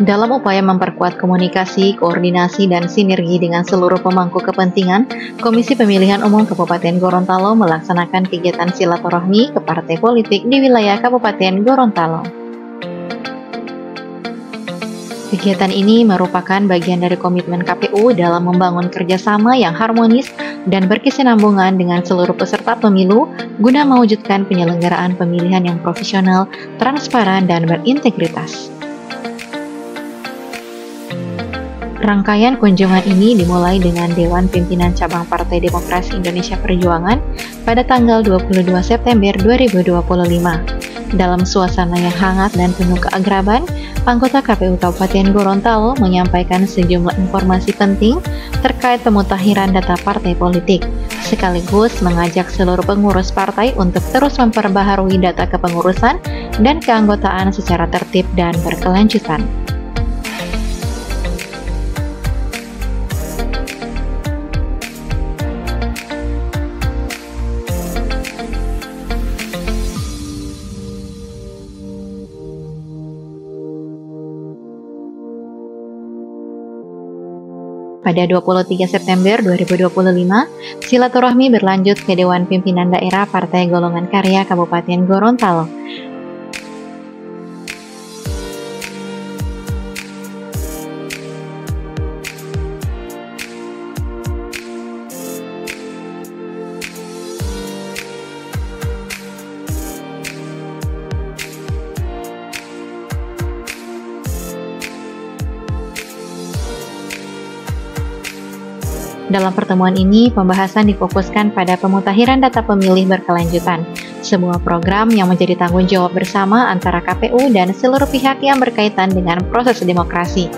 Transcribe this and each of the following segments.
Dalam upaya memperkuat komunikasi, koordinasi, dan sinergi dengan seluruh pemangku kepentingan, Komisi Pemilihan Umum Kabupaten Gorontalo melaksanakan kegiatan silaturahmi ke partai politik di wilayah Kabupaten Gorontalo. Kegiatan ini merupakan bagian dari komitmen KPU dalam membangun kerjasama yang harmonis dan berkesinambungan dengan seluruh peserta pemilu guna mewujudkan penyelenggaraan pemilihan yang profesional, transparan, dan berintegritas. Rangkaian kunjungan ini dimulai dengan Dewan Pimpinan Cabang Partai Demokrasi Indonesia Perjuangan pada tanggal 22 September 2025. Dalam suasana yang hangat dan penuh keakraban, anggota KPU Kabupaten Gorontalo menyampaikan sejumlah informasi penting terkait pemutahiran data partai politik, sekaligus mengajak seluruh pengurus partai untuk terus memperbaharui data kepengurusan dan keanggotaan secara tertib dan berkelanjutan. Pada 23 September 2025, silaturahmi berlanjut ke Dewan Pimpinan Daerah Partai Golongan Karya Kabupaten Gorontalo. Dalam pertemuan ini, pembahasan difokuskan pada pemutakhiran data pemilih berkelanjutan, sebuah program yang menjadi tanggung jawab bersama antara KPU dan seluruh pihak yang berkaitan dengan proses demokrasi.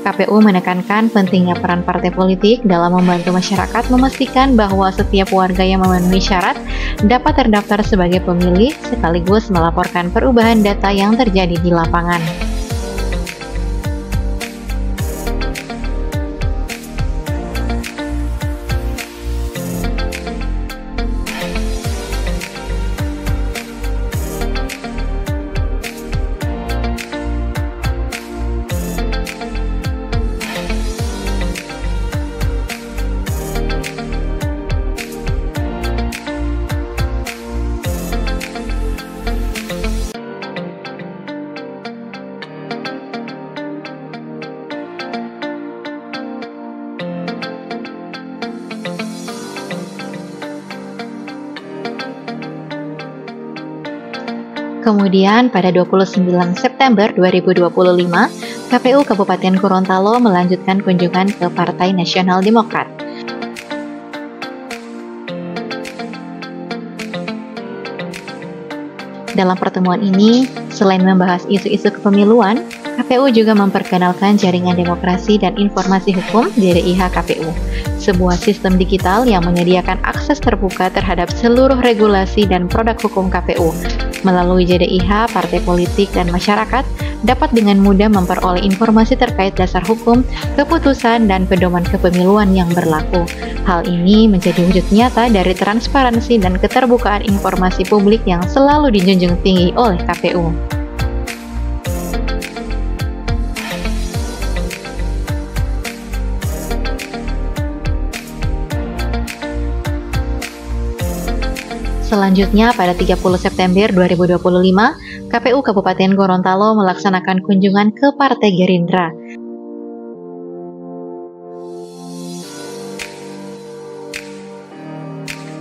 KPU menekankan pentingnya peran partai politik dalam membantu masyarakat memastikan bahwa setiap warga yang memenuhi syarat dapat terdaftar sebagai pemilih sekaligus melaporkan perubahan data yang terjadi di lapangan. Kemudian pada 29 September 2025, KPU Kabupaten Gorontalo melanjutkan kunjungan ke Partai Nasional Demokrat. Dalam pertemuan ini, selain membahas isu-isu kepemiluan, KPU juga memperkenalkan Jaringan Demokrasi dan Informasi Hukum (JDIH KPU), sebuah sistem digital yang menyediakan akses terbuka terhadap seluruh regulasi dan produk hukum KPU. Melalui JDIH, partai politik dan masyarakat dapat dengan mudah memperoleh informasi terkait dasar hukum, keputusan, dan pedoman kepemiluan yang berlaku. Hal ini menjadi wujud nyata dari transparansi dan keterbukaan informasi publik yang selalu dijunjung tinggi oleh KPU. Selanjutnya, pada 30 September 2025, KPU Kabupaten Gorontalo melaksanakan kunjungan ke Partai Gerindra.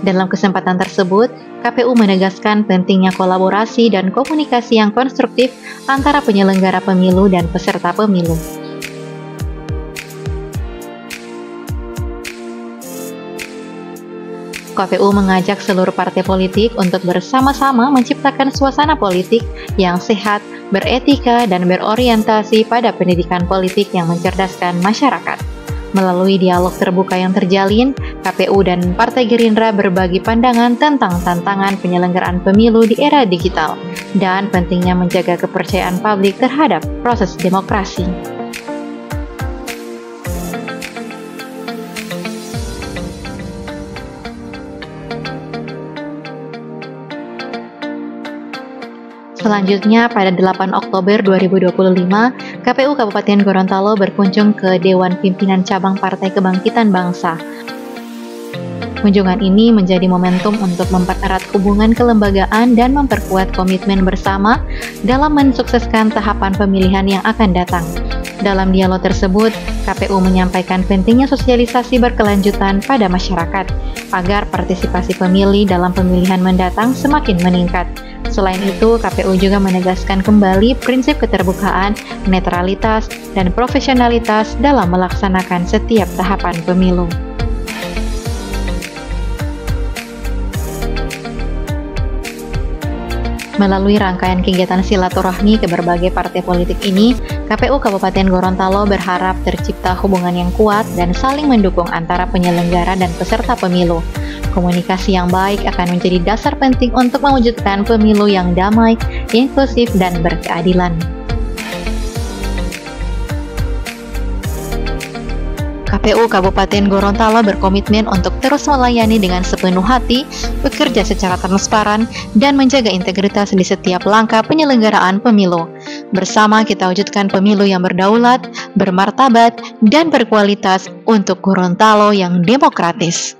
Dalam kesempatan tersebut, KPU menegaskan pentingnya kolaborasi dan komunikasi yang konstruktif antara penyelenggara pemilu dan peserta pemilu. KPU mengajak seluruh partai politik untuk bersama-sama menciptakan suasana politik yang sehat, beretika, dan berorientasi pada pendidikan politik yang mencerdaskan masyarakat. Melalui dialog terbuka yang terjalin, KPU dan Partai Gerindra berbagi pandangan tentang tantangan penyelenggaraan pemilu di era digital dan pentingnya menjaga kepercayaan publik terhadap proses demokrasi. Selanjutnya, pada 8 Oktober 2025, KPU Kabupaten Gorontalo berkunjung ke Dewan Pimpinan Cabang Partai Kebangkitan Bangsa. Kunjungan ini menjadi momentum untuk mempererat hubungan kelembagaan dan memperkuat komitmen bersama dalam mensukseskan tahapan pemilihan yang akan datang. Dalam dialog tersebut, KPU menyampaikan pentingnya sosialisasi berkelanjutan pada masyarakat agar partisipasi pemilih dalam pemilihan mendatang semakin meningkat. Selain itu, KPU juga menegaskan kembali prinsip keterbukaan, netralitas, dan profesionalitas dalam melaksanakan setiap tahapan pemilu. Melalui rangkaian kegiatan silaturahmi ke berbagai partai politik ini, KPU Kabupaten Gorontalo berharap tercipta hubungan yang kuat dan saling mendukung antara penyelenggara dan peserta pemilu. Komunikasi yang baik akan menjadi dasar penting untuk mewujudkan pemilu yang damai, inklusif, dan berkeadilan. KPU Kabupaten Gorontalo berkomitmen untuk terus melayani dengan sepenuh hati, bekerja secara transparan, dan menjaga integritas di setiap langkah penyelenggaraan pemilu. Bersama kita wujudkan pemilu yang berdaulat, bermartabat, dan berkualitas untuk Gorontalo yang demokratis.